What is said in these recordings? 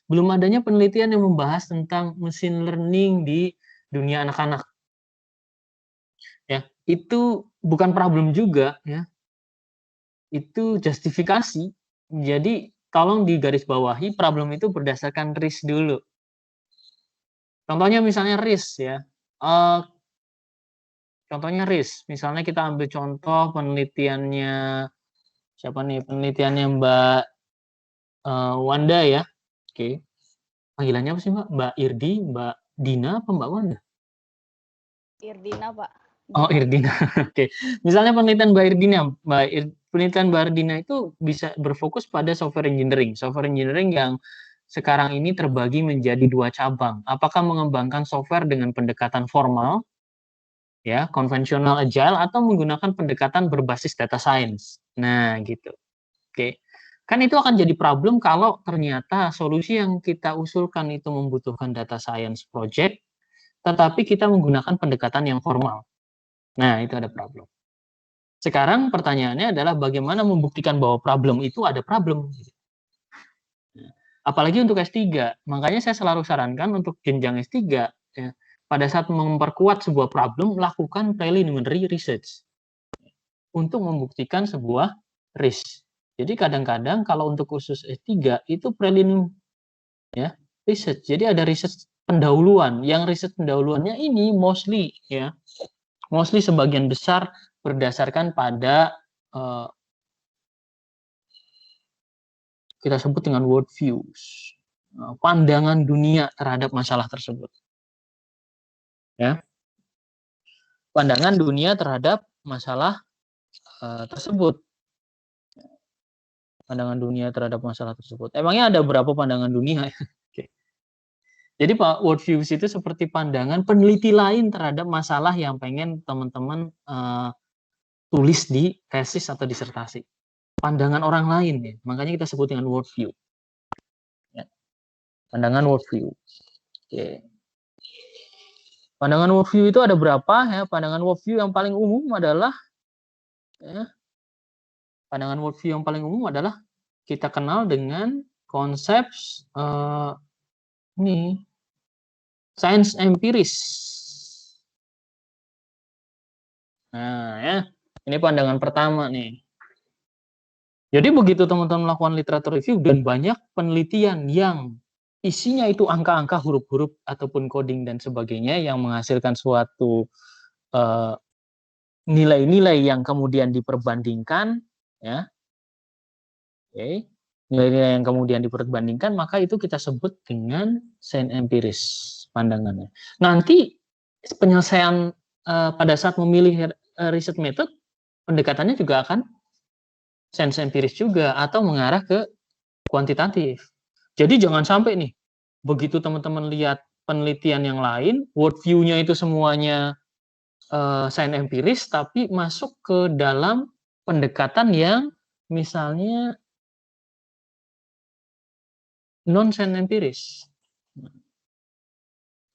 belum adanya penelitian yang membahas tentang machine learning di dunia anak-anak. Ya, itu bukan problem juga ya. Itu justifikasi. Jadi tolong digarisbawahi problem itu berdasarkan risk dulu. Contohnya misalnya risk ya. Contohnya risk. Misalnya kita ambil contoh penelitiannya siapa nih? Penelitiannya Mbak Wanda ya. Oke. Panggilannya apa sih Mbak? Mbak Irdi, Mbak Dina, apa Mbak Wanda? Irdina, Pak. Oh, Irdina. Oke. Misalnya penelitian Mbak Irdina, penelitian Mbak Irdina itu bisa berfokus pada software engineering. Software engineering yang sekarang ini terbagi menjadi dua cabang. Apakah mengembangkan software dengan pendekatan formal, ya, konvensional agile, atau menggunakan pendekatan berbasis data science. Nah, gitu. Oke. Kan itu akan jadi problem kalau ternyata solusi yang kita usulkan itu membutuhkan data science project, tetapi kita menggunakan pendekatan yang formal. Nah, itu ada problem. Sekarang pertanyaannya adalah bagaimana membuktikan bahwa problem itu ada problem. Apalagi untuk S3. Makanya saya selalu sarankan untuk jenjang S3, ya, pada saat memperkuat sebuah problem, lakukan preliminary research untuk membuktikan sebuah risk. Jadi kadang-kadang kalau untuk khusus S3 itu prelim ya, research. Jadi ada research pendahuluan. Yang riset pendahuluannya ini mostly sebagian besar berdasarkan pada kita sebut dengan world views, pandangan dunia terhadap masalah tersebut. Ya. Pandangan dunia terhadap masalah tersebut. Pandangan dunia terhadap masalah tersebut. Emangnya ada berapa pandangan dunia? Oke. Jadi Pak, world views itu seperti pandangan peneliti lain terhadap masalah yang pengen teman-teman tulis di tesis atau disertasi. Pandangan orang lain ya. Makanya kita sebut dengan world view. Ya. Pandangan world view. Oke. Pandangan world view itu ada berapa ya? Pandangan world view yang paling umum adalah ya, pandangan world view yang paling umum adalah kita kenal dengan konsep ini science empiris. Nah, ya, ini pandangan pertama nih. Jadi begitu teman-teman melakukan literatur review dan banyak penelitian yang isinya itu angka-angka, huruf-huruf ataupun coding dan sebagainya yang menghasilkan suatu nilai-nilai yang kemudian diperbandingkan, ya, okay. Nilai-nilai yang kemudian diperbandingkan, maka itu kita sebut dengan science empiris pandangannya. Nanti penyelesaian pada saat memilih riset method, pendekatannya juga akan science empiris juga atau mengarah ke kuantitatif. Jadi jangan sampai nih, begitu teman-teman lihat penelitian yang lain, world view-nya itu semuanya science empiris, tapi masuk ke dalam pendekatan yang misalnya non science empiris.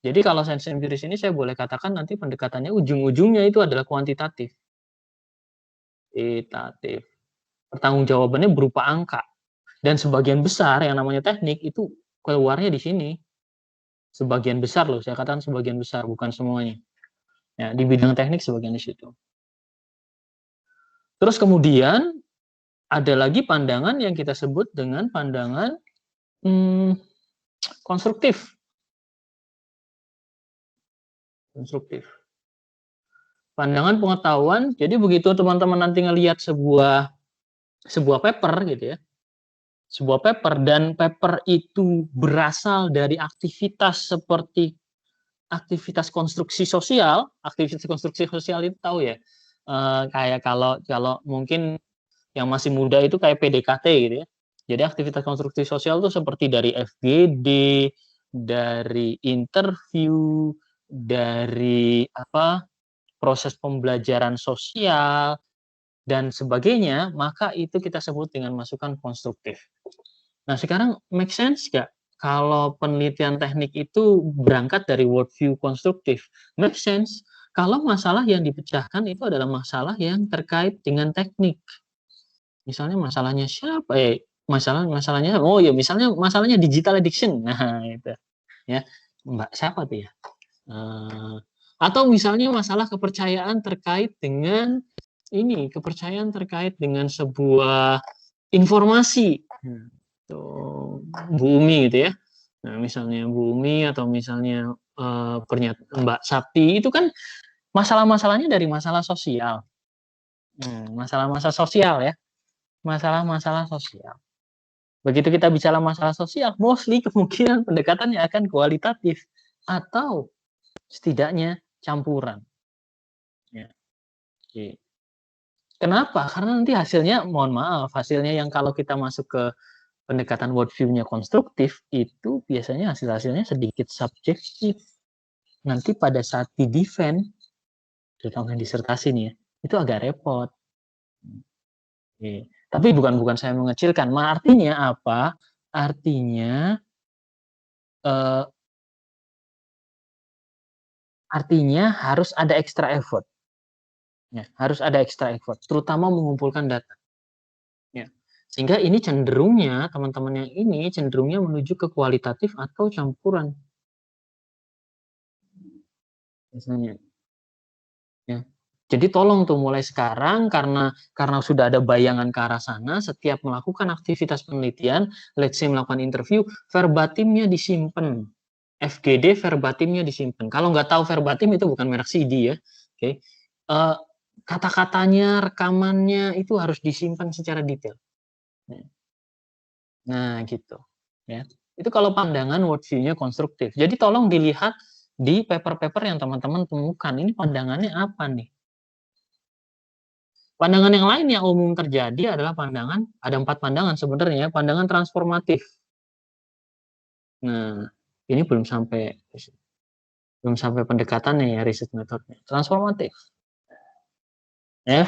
Jadi kalau science empiris ini saya boleh katakan nanti pendekatannya ujung-ujungnya itu adalah kuantitatif. Kuantitatif. Pertanggungjawabannya berupa angka. Dan sebagian besar yang namanya teknik itu keluarnya di sini. Sebagian besar loh, saya katakan sebagian besar, bukan semuanya. Ya, di bidang teknik sebagian di situ. Terus kemudian ada lagi pandangan yang kita sebut dengan pandangan konstruktif. Konstruktif. Pandangan pengetahuan, jadi begitu teman-teman nanti ngelihat sebuah paper gitu ya, sebuah paper dan paper itu berasal dari aktivitas seperti aktivitas konstruksi sosial itu tahu ya, kayak kalau mungkin yang masih muda itu kayak PDKT gitu ya. Jadi aktivitas konstruksi sosial itu seperti dari FGD, dari interview, dari proses pembelajaran sosial dan sebagainya, maka itu kita sebut dengan masukan konstruktif. Nah, sekarang make sense nggak kalau penelitian teknik itu berangkat dari worldview konstruktif? Make sense kalau masalah yang dipecahkan itu adalah masalah yang terkait dengan teknik. Misalnya masalahnya siapa masalahnya oh ya misalnya masalahnya digital addiction. Nah, itu. Ya. Mbak siapa tuh ya? Atau misalnya masalah kepercayaan terkait dengan kepercayaan terkait dengan sebuah informasi. Tuh, bumi gitu ya. Nah, misalnya bumi atau misalnya Mbak Sakti itu kan masalah-masalahnya dari masalah sosial. Masalah-masalah sosial ya. Masalah-masalah sosial. Begitu kita bicara masalah sosial, mostly kemungkinan pendekatannya akan kualitatif atau setidaknya campuran. Ya. Oke. Kenapa? Karena nanti hasilnya, mohon maaf, hasilnya yang kalau kita masuk ke pendekatan worldview-nya konstruktif, itu biasanya hasil-hasilnya sedikit subjektif. Nanti pada saat di defend, terutama disertasi nih ya, itu agak repot. Oke. Tapi bukan saya mengecilkan. Artinya apa? Artinya harus ada extra effort. Ya, harus ada extra effort, terutama mengumpulkan data. Ya. Sehingga ini cenderungnya, teman-teman yang ini cenderungnya menuju ke kualitatif atau campuran. Biasanya. Ya. Jadi tolong tuh mulai sekarang karena sudah ada bayangan ke arah sana, setiap melakukan aktivitas penelitian, let's say melakukan interview, verbatimnya disimpan. FGD verbatimnya disimpan. Kalau nggak tahu verbatim itu bukan merek CD ya. Oke. Kata-katanya, rekamannya itu harus disimpan secara detail. Nah, gitu. Ya. Itu kalau pandangan worldview-nya konstruktif. Jadi tolong dilihat di paper-paper yang teman-teman temukan. Ini pandangannya apa nih? Pandangan yang lain yang umum terjadi adalah pandangan, ada 4 pandangan sebenarnya, pandangan transformatif. Nah, ini belum sampai pendekatannya ya, riset metodenya. Transformatif. Ya.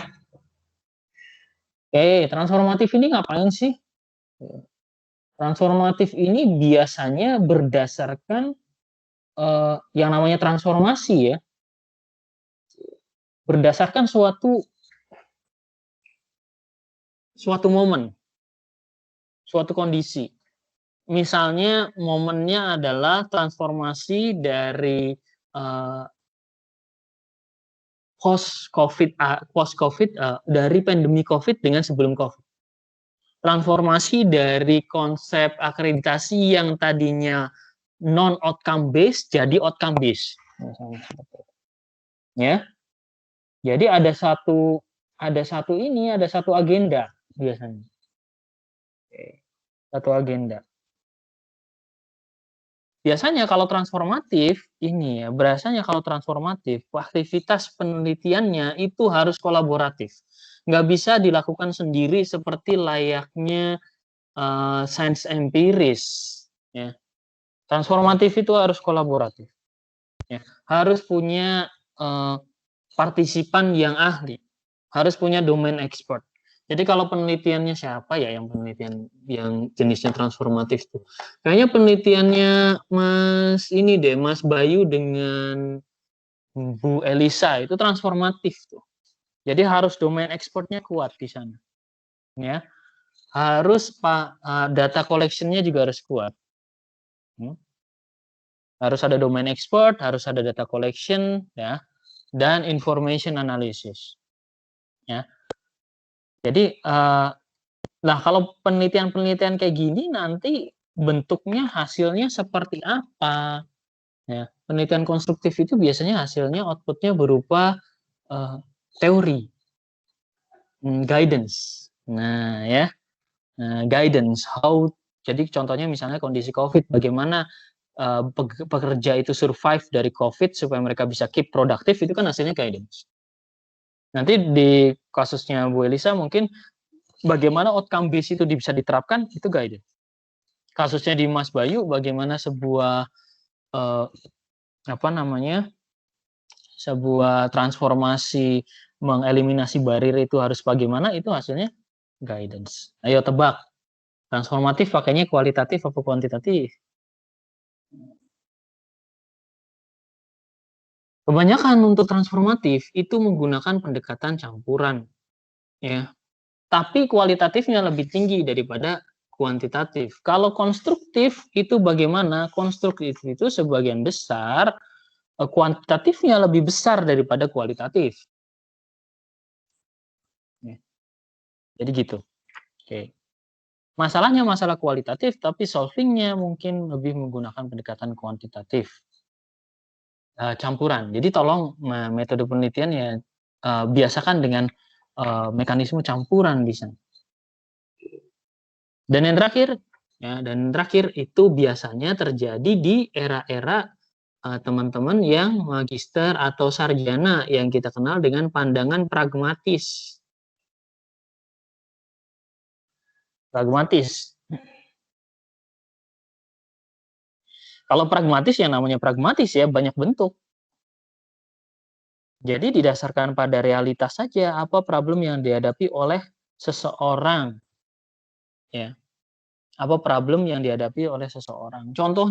Transformatif ini ngapain sih? Transformatif ini biasanya berdasarkan yang namanya transformasi ya, berdasarkan suatu momen, suatu kondisi. Misalnya momennya adalah transformasi dari post COVID dari pandemi COVID dengan sebelum COVID. Transformasi dari konsep akreditasi yang tadinya non outcome based jadi outcome based. Ya. Jadi ada satu agenda biasanya. Satu agenda. Biasanya kalau transformatif aktivitas penelitiannya itu harus kolaboratif. Nggak bisa dilakukan sendiri seperti layaknya sains empiris. Ya. Transformatif itu harus kolaboratif. Ya. Harus punya partisipan yang ahli. Harus punya domain expert. Jadi kalau penelitiannya siapa ya yang jenisnya transformatif tuh? Kayaknya penelitiannya Mas Bayu dengan Bu Elisa itu transformatif tuh. Jadi harus domain expertnya kuat di sana. Ya. Harus data collection-nya juga harus kuat. Harus ada domain expert, harus ada data collection ya, dan information analysis. Ya. Jadi kalau penelitian kayak gini nanti bentuknya hasilnya seperti apa? Ya, penelitian konstruktif itu biasanya hasilnya outputnya berupa teori, guidance. Nah ya, guidance. Jadi contohnya misalnya kondisi COVID, bagaimana pekerja itu survive dari COVID supaya mereka bisa keep produktif, itu kan hasilnya guidance. Nanti di kasusnya Bu Elisa mungkin bagaimana outcome base itu bisa diterapkan, itu guidance. Kasusnya di Mas Bayu, bagaimana sebuah sebuah transformasi mengeliminasi barir itu harus bagaimana, itu hasilnya guidance. Ayo tebak, transformatif pakainya kualitatif atau kuantitatif? Kebanyakan untuk transformatif itu menggunakan pendekatan campuran, ya. Tapi kualitatifnya lebih tinggi daripada kuantitatif. Kalau konstruktif itu bagaimana? Konstruktif itu sebagian besar kuantitatifnya lebih besar daripada kualitatif. Jadi gitu. Oke. Masalahnya masalah kualitatif, tapi solvingnya mungkin lebih menggunakan pendekatan kuantitatif. Campuran. Jadi tolong metode penelitian ya biasakan dengan mekanisme campuran di sana. Dan yang terakhir itu biasanya terjadi di era-era teman-teman yang magister atau sarjana yang kita kenal dengan pandangan pragmatis. Kalau pragmatis yang namanya pragmatis ya banyak bentuk. Jadi didasarkan pada realitas saja apa problem yang dihadapi oleh seseorang. Ya. Apa problem yang dihadapi oleh seseorang. Contoh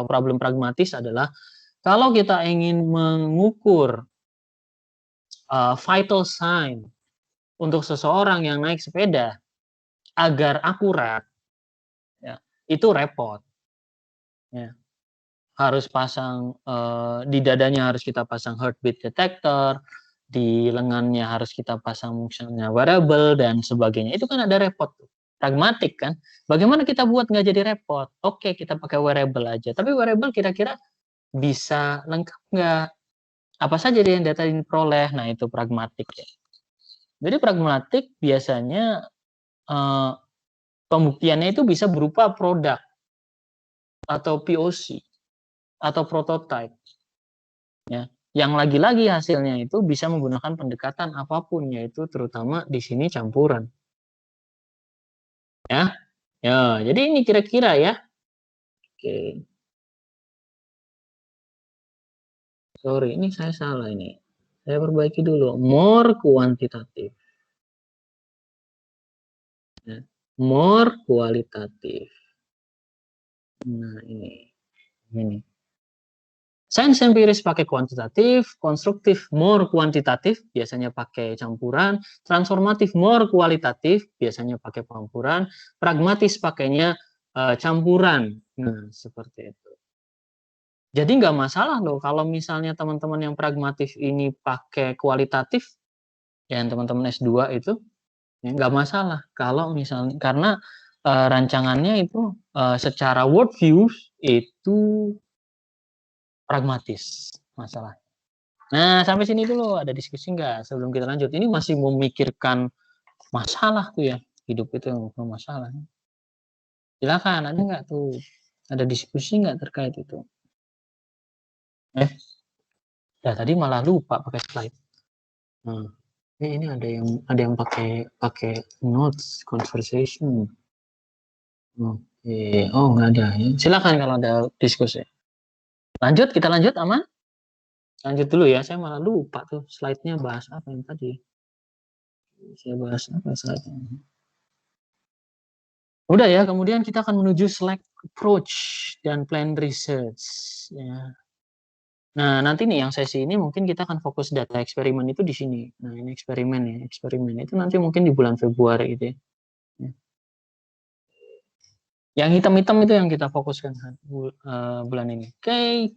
problem pragmatis adalah kalau kita ingin mengukur vital sign untuk seseorang yang naik sepeda agar akurat, ya, itu repot. Ya. Harus pasang di dadanya harus kita pasang heartbeat detector, di lengannya harus kita pasang misalnya wearable dan sebagainya. Itu kan ada repot. Pragmatik kan. Bagaimana kita buat nggak jadi repot? Oke, kita pakai wearable aja. Tapi wearable kira-kira bisa lengkap nggak? Apa saja yang data ini peroleh? Nah, itu pragmatik ya. Jadi pragmatik biasanya pembuktiannya itu bisa berupa produk atau POC atau prototype. Ya. Yang lagi-lagi hasilnya itu bisa menggunakan pendekatan apapun, yaitu terutama di sini campuran. Ya. Ya, jadi ini kira-kira ya. Oke. Sorry, ini saya salah ini. Saya perbaiki dulu. More kuantitatif. Ya. More kualitatif. Nah, ini. Sains empiris pakai kuantitatif, konstruktif more kuantitatif, biasanya pakai campuran, transformatif more kualitatif, biasanya pakai campuran, pragmatis pakainya campuran. Nah, seperti itu. Jadi nggak masalah loh kalau misalnya teman-teman yang pragmatif ini pakai kualitatif, ya teman-teman S2 itu, ya nggak masalah. Kalau misalnya, karena rancangannya itu secara worldview itu pragmatis masalah. Nah, sampai sini dulu ada diskusi nggak sebelum kita lanjut? Ini masih memikirkan masalah tuh ya, hidup itu masalah. Silakan, ada nggak tuh? Ada diskusi nggak terkait itu? Ya tadi malah lupa pakai slide. Nah, ini ada yang pakai notes conversation. Oke, oh nggak ada ya. Silakan kalau ada diskusi. Lanjut, kita lanjut aman? Lanjut dulu ya, saya malah lupa tuh slide-nya bahas apa yang tadi. Saya bahas apa slide-nya. Udah ya, kemudian kita akan menuju select approach dan plan research. Ya. Nah, nanti nih yang sesi ini mungkin kita akan fokus data eksperimen itu di sini. Nah, ini eksperimen ya, eksperimen itu nanti mungkin di bulan Februari gitu ya. Yang hitam-hitam itu yang kita fokuskan bulan ini. Oke.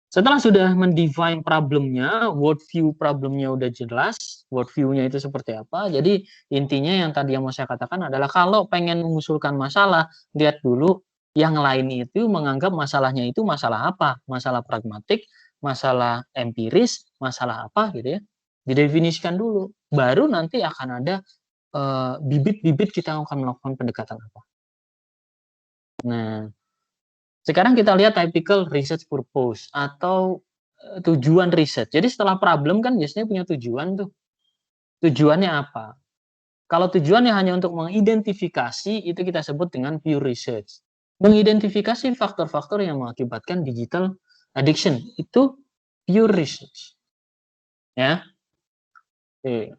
Setelah sudah mendefine problemnya, worldview problemnya udah jelas, worldview-nya itu seperti apa. Jadi intinya yang tadi yang mau saya katakan adalah kalau pengen mengusulkan masalah, lihat dulu yang lain itu menganggap masalahnya itu masalah apa, masalah pragmatik, masalah empiris, masalah apa gitu ya. Didefinisikan dulu, baru nanti akan ada bibit-bibit kita akan melakukan pendekatan apa. Nah, sekarang kita lihat typical research purpose atau tujuan riset. Jadi setelah problem kan biasanya punya tujuan tuh. Tujuannya apa? Kalau tujuannya hanya untuk mengidentifikasi, itu kita sebut dengan pure research. Mengidentifikasi faktor-faktor yang mengakibatkan digital addiction, itu pure research. Ya. Oke.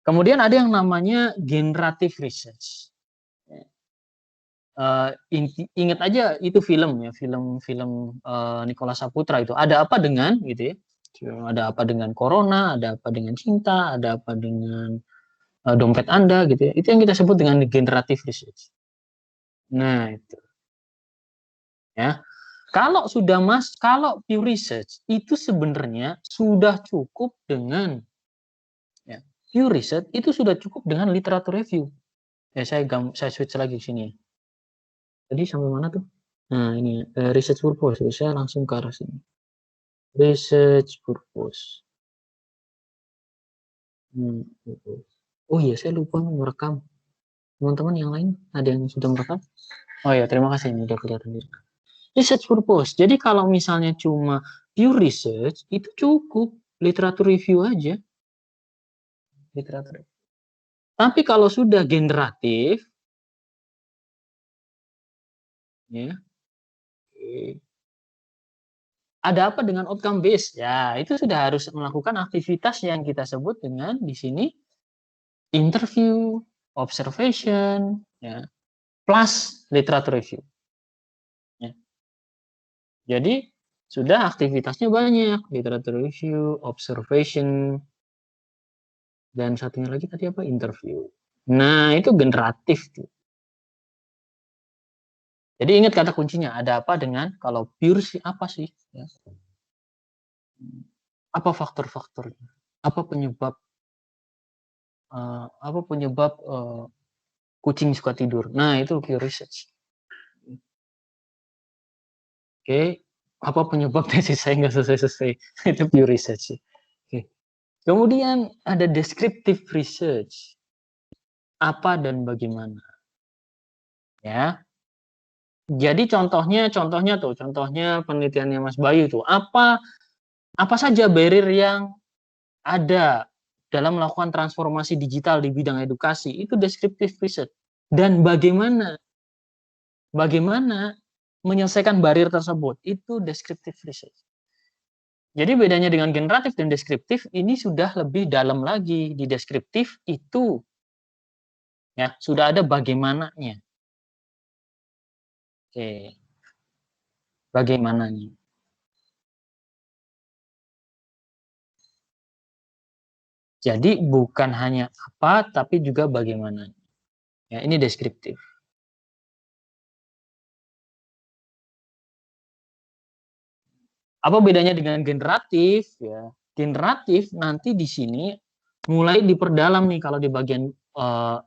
Kemudian ada yang namanya generative research. Ingat aja itu film ya, film Nicholas Saputra itu. Ada apa dengan gitu ya? Ada apa dengan corona, ada apa dengan cinta, ada apa dengan dompet Anda gitu ya. Itu yang kita sebut dengan generative research. Nah, itu. Ya. Kalau pure research itu sebenarnya sudah cukup dengan ya, pure research itu sudah cukup dengan literatur review. Ya, saya switch lagi ke sini. Tadi sampai mana tuh? Nah, ini research purpose. Saya langsung ke arah sini. Research purpose. Oh iya, saya lupa merekam. Teman-teman yang lain ada yang sudah merekam? Oh ya, terima kasih, ini udah kelihatan di research purpose. Jadi kalau misalnya cuma pure research itu cukup literatur review aja. Literatur. Tapi kalau sudah generatif, ya, ada apa dengan outcome based? Ya, itu sudah harus melakukan aktivitas yang kita sebut dengan di sini interview, observation, ya, plus literatur review. Ya. Jadi sudah aktivitasnya banyak, literatur review, observation, dan satunya lagi tadi apa? Interview. Nah, itu generatif tuh. Jadi ingat kata kuncinya, ada apa dengan kalau pure sih apa sih? Ya. Apa faktor-faktornya? Apa penyebab kucing suka tidur? Nah, itu pure research. Oke, apa penyebab tesis saya nggak selesai-selesai? Itu pure research. Oke. Kemudian ada descriptive research. Apa dan bagaimana? Ya. Jadi contohnya penelitiannya Mas Bayu tuh apa saja barrier yang ada dalam melakukan transformasi digital di bidang edukasi itu descriptive research dan bagaimana menyelesaikan barrier tersebut itu descriptive research. Jadi bedanya dengan generatif dan deskriptif ini sudah lebih dalam lagi. Di deskriptif itu ya sudah ada bagaimananya. Oke. Bagaimananya. Jadi bukan hanya apa tapi juga bagaimana. Ya, ini deskriptif. Apa bedanya dengan generatif? Ya, generatif nanti di sini mulai diperdalam nih kalau di bagian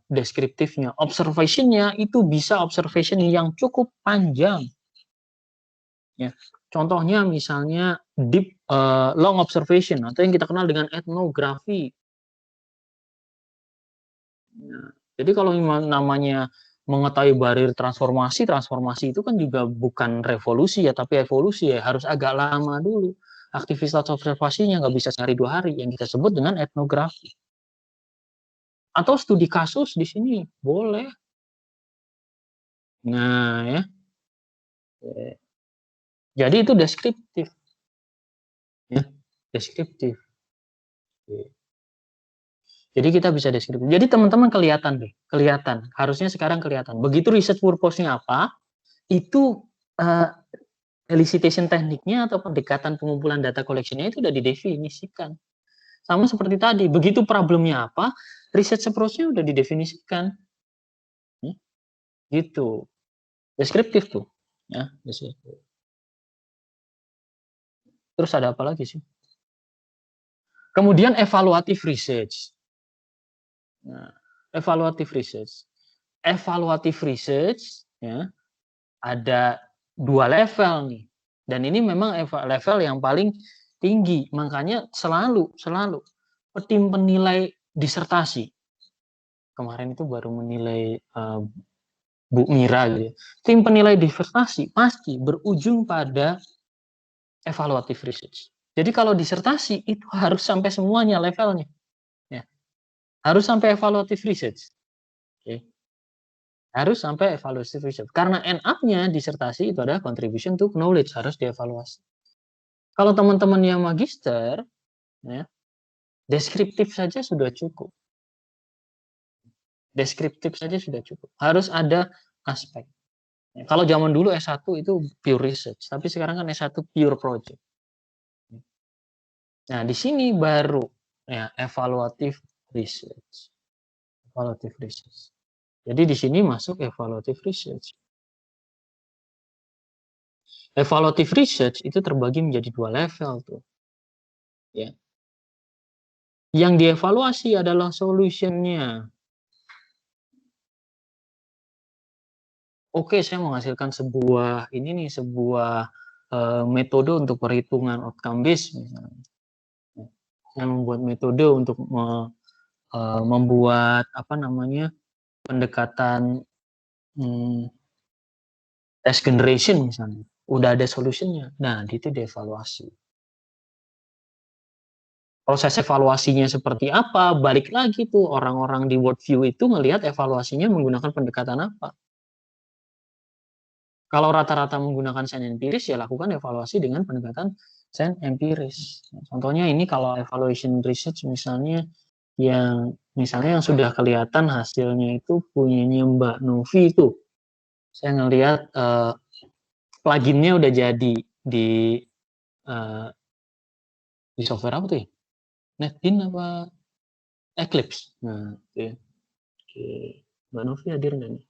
deskriptifnya. Observationnya itu bisa observation yang cukup panjang. Ya, contohnya misalnya deep long observation atau yang kita kenal dengan etnografi. Ya, jadi kalau namanya mengetahui barir transformasi itu kan juga bukan revolusi ya, tapi evolusi ya, harus agak lama dulu. Aktivitas observasinya nggak bisa sehari 2 hari, yang kita sebut dengan etnografi. Atau studi kasus di sini, boleh. Nah ya, jadi itu deskriptif. Ya, deskriptif. Jadi kita bisa deskriptif. Jadi teman-teman kelihatan. Harusnya sekarang kelihatan. Begitu research purpose-nya apa, itu elicitation tekniknya atau pendekatan pengumpulan data collection-nya itu sudah didefinisikan. Sama seperti tadi, begitu problemnya apa, research approach-nya sudah didefinisikan. Gitu. Deskriptif tuh. Ya, deskriptif. Terus ada apa lagi sih? Kemudian evaluative research. Nah, evaluative research. Evaluative research ya, ada 2 level nih. Dan ini memang level yang paling tinggi. Makanya selalu tim penilai disertasi. Kemarin itu baru menilai Bu Mira gitu ya. Tim penilai disertasi pasti berujung pada evaluative research. Jadi kalau disertasi itu harus sampai semuanya levelnya. Ya. Harus sampai evaluative research. Okay. Harus sampai evaluative research. Karena end up-nya disertasi itu adalah contribution to knowledge, harus dievaluasi. Kalau teman-teman yang magister, ya, deskriptif saja sudah cukup. Deskriptif saja sudah cukup. Harus ada aspek. Ya, kalau zaman dulu S1 itu pure research, tapi sekarang kan S1 pure project. Nah, di sini baru ya evaluative research. Evaluative research. Jadi di sini masuk evaluative research. Evaluative research itu terbagi menjadi 2 level tuh. Ya. Yang dievaluasi adalah solutionnya. Oke, saya menghasilkan sebuah metode untuk perhitungan outcome based misalnya. Saya membuat metode untuk membuat pendekatan test generation misalnya. Udah ada solutionnya. Nah, itu dievaluasi. Proses evaluasinya seperti apa? Balik lagi tuh orang-orang di Worldview itu ngelihat evaluasinya menggunakan pendekatan apa. Kalau rata-rata menggunakan sains empiris, ya lakukan evaluasi dengan pendekatan sains empiris. Contohnya ini kalau evaluation research misalnya yang sudah kelihatan hasilnya itu punyanya Mbak Novi itu. Saya ngelihat pluginnya udah jadi di software apa tuh ya? NetBeans apa Eclipse. Nah, itu ya. Oke. Mbak Novi hadir nggak nih?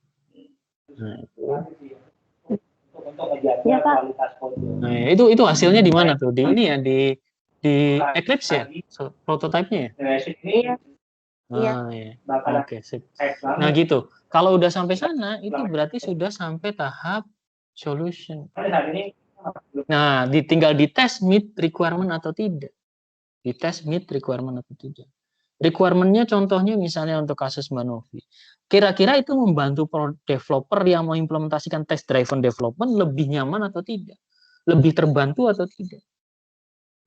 Nah, itu. Ya, Pak. Nah, itu hasilnya di mana tuh? Di ini ya, di Eclipse ya? Prototype-nya ya? Iya. Ah, ya. Oke, sip. Nah, gitu. Kalau udah sampai sana, itu berarti sudah sampai tahap solution. Nah, tinggal dites meet requirement atau tidak. Dites meet requirement atau tidak. Requirement-nya contohnya misalnya untuk kasus Mbak Novi. Kira-kira itu membantu developer yang mau implementasikan test driven development lebih nyaman atau tidak? Lebih terbantu atau tidak?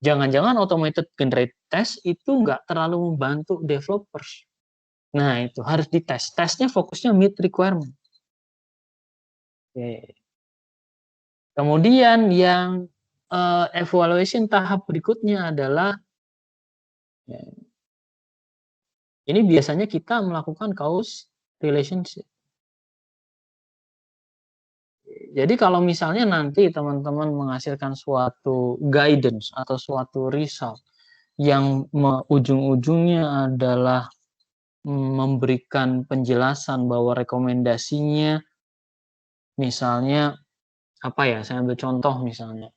Jangan-jangan automated generate test itu nggak terlalu membantu developers. Nah, itu harus dites. Tesnya fokusnya meet requirement. Oke. Kemudian yang evaluation tahap berikutnya adalah ini biasanya kita melakukan cause relationship. Jadi kalau misalnya nanti teman-teman menghasilkan suatu guidance atau suatu result yang ujung-ujungnya adalah memberikan penjelasan bahwa rekomendasinya misalnya apa ya, saya ambil contoh misalnya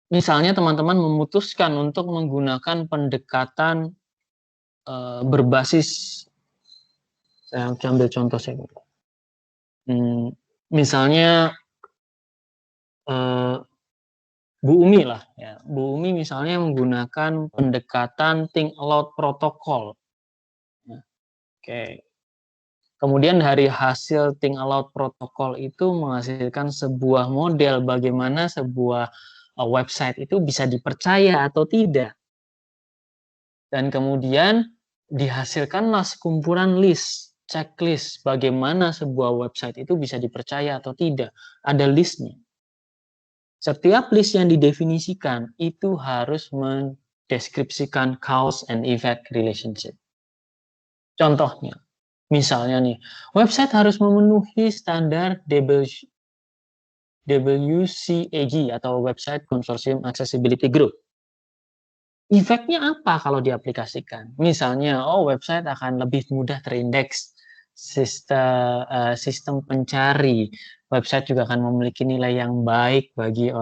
misalnya teman-teman memutuskan untuk menggunakan pendekatan berbasis, saya ambil contoh saya misalnya Bu Umi lah ya. Bu Umi misalnya menggunakan pendekatan think aloud protokol. Oke. Kemudian dari hasil think aloud protokol itu menghasilkan sebuah model bagaimana sebuah website itu bisa dipercaya atau tidak. Dan kemudian dihasilkanlah sekumpulan list, checklist bagaimana sebuah website itu bisa dipercaya atau tidak. Ada listnya. Setiap list yang didefinisikan itu harus mendeskripsikan cause and effect relationship. Contohnya, misalnya nih, website harus memenuhi standar WCAG atau Website Consortium Accessibility Group. Efeknya apa kalau diaplikasikan? Misalnya, website akan lebih mudah terindeks, sistem pencari, website juga akan memiliki nilai yang baik bagi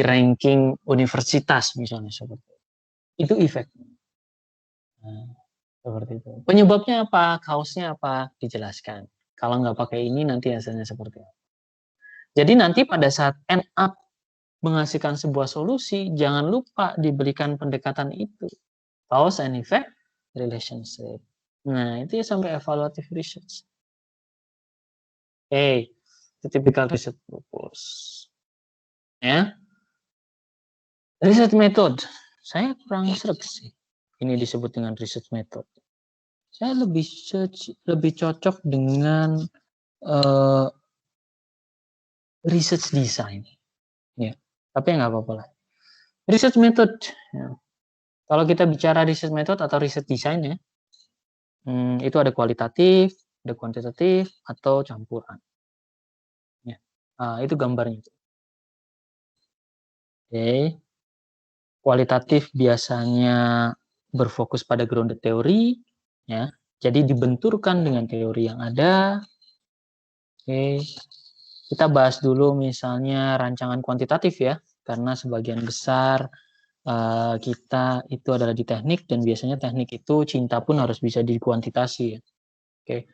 ranking universitas misalnya seperti itu efeknya. Nah, seperti itu. Penyebabnya apa? Kausnya apa? Dijelaskan. Kalau nggak pakai ini nanti hasilnya seperti apa. Jadi nanti pada saat end up menghasilkan sebuah solusi, jangan lupa diberikan pendekatan itu. Cause and effect relationship. Nah, itu ya sampai evaluative research. Itu typical research purpose. Ya. Research method. Saya kurang sreg sih. Ini disebut dengan research method. Saya lebih cocok dengan research design. Ya. Tapi nggak apa-apa lah. Research method. Ya. Kalau kita bicara research method atau research design ya, itu ada kualitatif, ada kuantitatif, atau campuran. Ya. Itu gambarnya. Oke. Kualitatif biasanya berfokus pada grounded teori, ya. Jadi dibenturkan dengan teori yang ada. Oke. Kita bahas dulu misalnya rancangan kuantitatif ya, karena sebagian besar kita itu adalah di teknik, dan biasanya teknik itu cinta pun harus bisa dikuantitasi ya. Oke.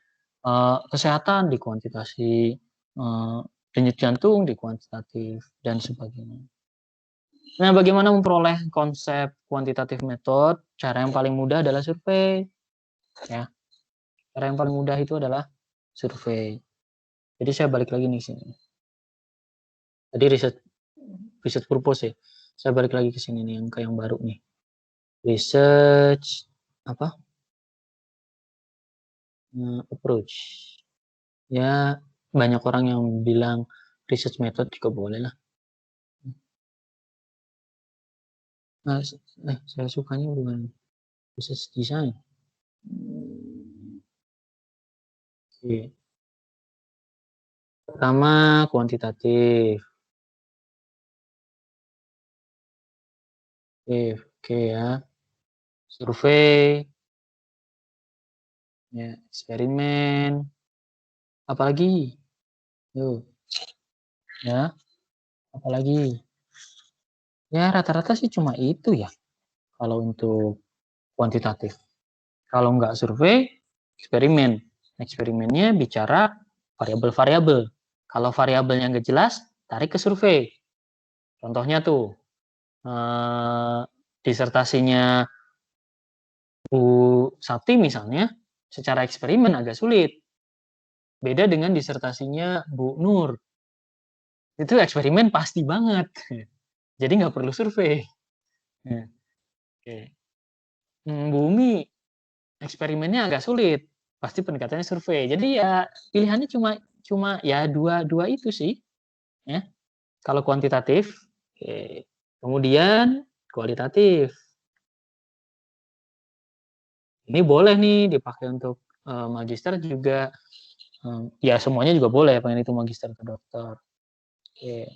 Kesehatan dikuantitasi, denyut jantung dikuantitatif, dan sebagainya. Nah, bagaimana memperoleh konsep kuantitatif method? Cara yang paling mudah adalah survei. Ya, cara yang paling mudah itu adalah survei. Jadi saya balik lagi nih sini. Tadi riset purpose ya. Saya balik lagi ke sini nih, yang baru nih. Research apa? Approach. Ya, banyak orang yang bilang research method juga boleh lah. Nah, saya sukanya bukan research design. Oke. Pertama, kuantitatif. Oke ya. Survei, ya, eksperimen, apalagi, yuk, ya, apalagi, ya rata-rata sih cuma itu ya, kalau untuk kuantitatif. Kalau nggak survei, eksperimen. Eksperimennya bicara variabel-variabel. Kalau variabelnya nggak jelas, tarik ke survei. Contohnya tuh, disertasinya Bu Sapti misalnya, secara eksperimen agak sulit. Beda dengan disertasinya Bu Nur. Itu eksperimen pasti banget. Jadi nggak perlu survei. Oke. Bumi eksperimennya agak sulit. Pasti pendekatannya survei. Jadi ya pilihannya cuma ya dua itu sih. Ya. Kalau kuantitatif, oke. Kemudian kualitatif. Ini boleh nih dipakai untuk magister juga. Ya semuanya juga boleh, pengen itu magister atau dokter. Oke.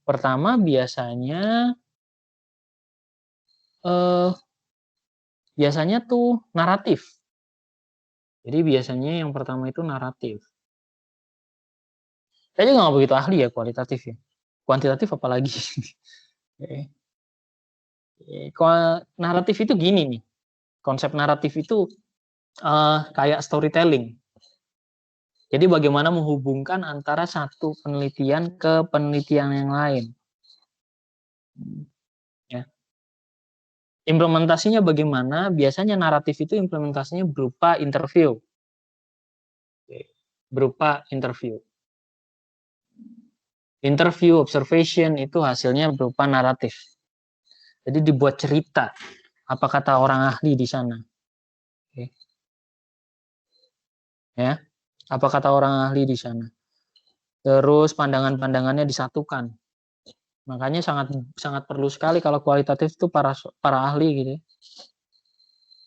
Pertama biasanya biasanya tuh naratif. Jadi biasanya yang pertama itu naratif. Saya juga nggak begitu ahli ya kualitatif ya. Kuantitatif apalagi. Naratif itu gini nih. Konsep naratif itu kayak storytelling. Jadi bagaimana menghubungkan antara satu penelitian ke penelitian yang lain. Ya. Implementasinya bagaimana? Biasanya naratif itu implementasinya berupa interview. Berupa interview. Interview, observation itu hasilnya berupa naratif. Jadi dibuat cerita. Apa kata orang ahli di sana? Oke. Ya, apa kata orang ahli di sana? Terus pandangan-pandangannya disatukan. Makanya sangat sangat perlu sekali kalau kualitatif itu para ahli gitu.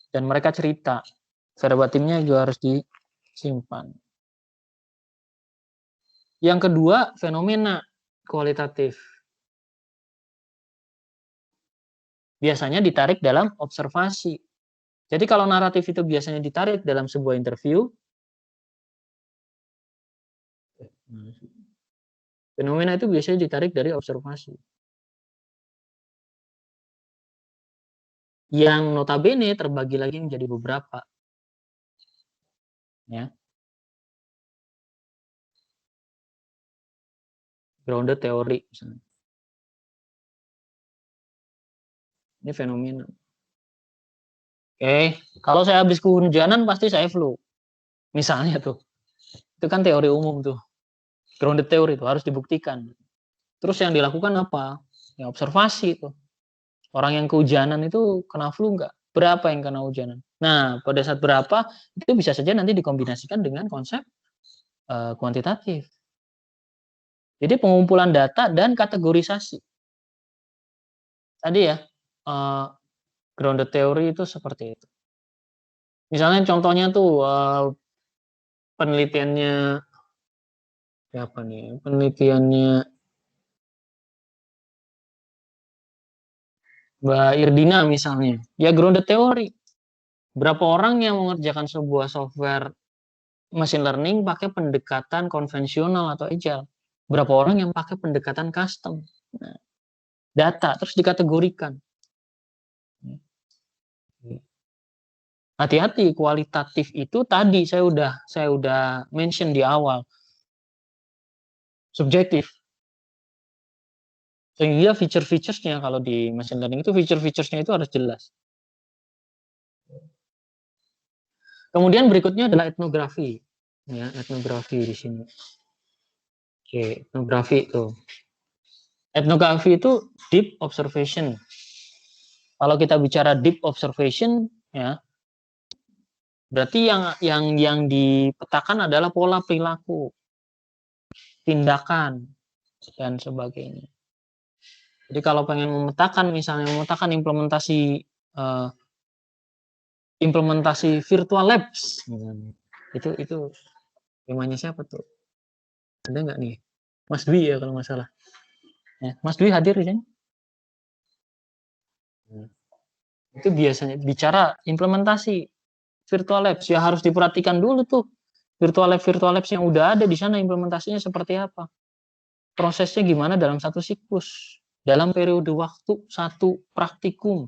Dan mereka cerita. Verbatimnya juga harus disimpan. Yang kedua, fenomena kualitatif. Biasanya ditarik dalam observasi. Jadi kalau naratif itu biasanya ditarik dalam sebuah interview, fenomena itu biasanya ditarik dari observasi. Yang notabene terbagi lagi menjadi beberapa. Ya. Grounded teori misalnya. Ini fenomena. Oke, kalau saya habis kehujanan pasti saya flu. Misalnya tuh. Itu kan teori umum tuh. Grounded teori itu harus dibuktikan. Terus yang dilakukan apa? Ya observasi tuh. Orang yang kehujanan itu kena flu nggak? Berapa yang kena hujanan? Nah, pada saat berapa itu bisa saja nanti dikombinasikan dengan konsep kuantitatif. Jadi pengumpulan data dan kategorisasi. Tadi ya, grounded theory itu seperti itu. Misalnya contohnya tuh penelitiannya apa nih? Penelitiannya Mbak Irdina misalnya, ya grounded teori. Berapa orang yang mengerjakan sebuah software machine learning pakai pendekatan konvensional atau agile? Berapa orang yang pakai pendekatan custom? Nah, data terus dikategorikan. Hati-hati, kualitatif itu tadi saya udah mention di awal, subjektif. Sehingga feature-featuresnya kalau di machine learning itu feature-featuresnya itu harus jelas. Kemudian berikutnya adalah etnografi. Ya, etnografi di sini. Oke, etnografi itu. Etnografi itu deep observation. Kalau kita bicara deep observation, ya, berarti yang dipetakan adalah pola perilaku, tindakan, dan sebagainya. Jadi kalau pengen memetakan, misalnya memetakan implementasi virtual labs, itu temanya siapa tuh? Ada nggak nih? Mas Dwi ya kalau nggak salah. Ya, Mas Dwi hadir di sini. Itu biasanya bicara implementasi virtual labs ya harus diperhatikan dulu tuh virtual labs yang udah ada di sana implementasinya seperti apa, prosesnya gimana dalam satu siklus, dalam periode waktu satu praktikum.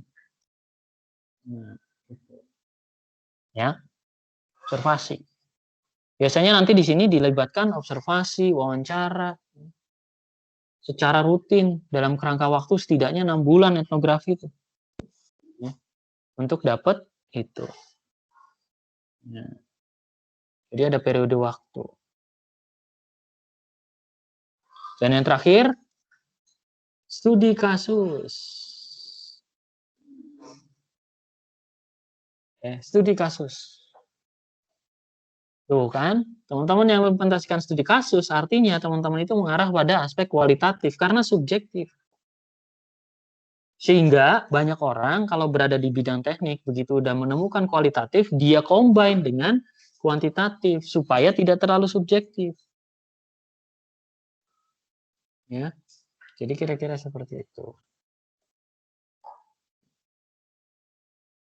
Nah, ya, observasi. Biasanya nanti di sini dilibatkan observasi, wawancara, secara rutin dalam kerangka waktu setidaknya 6 bulan etnografi itu, ya, untuk dapat itu. Ya. Jadi ada periode waktu. Dan yang terakhir, studi kasus. Studi kasus. Tuh kan, teman-teman yang implementasikan studi kasus, artinya teman-teman itu mengarah pada aspek kualitatif, karena subjektif. Sehingga banyak orang kalau berada di bidang teknik, begitu udah menemukan kualitatif, dia combine dengan kuantitatif, supaya tidak terlalu subjektif. Ya, jadi kira-kira seperti itu.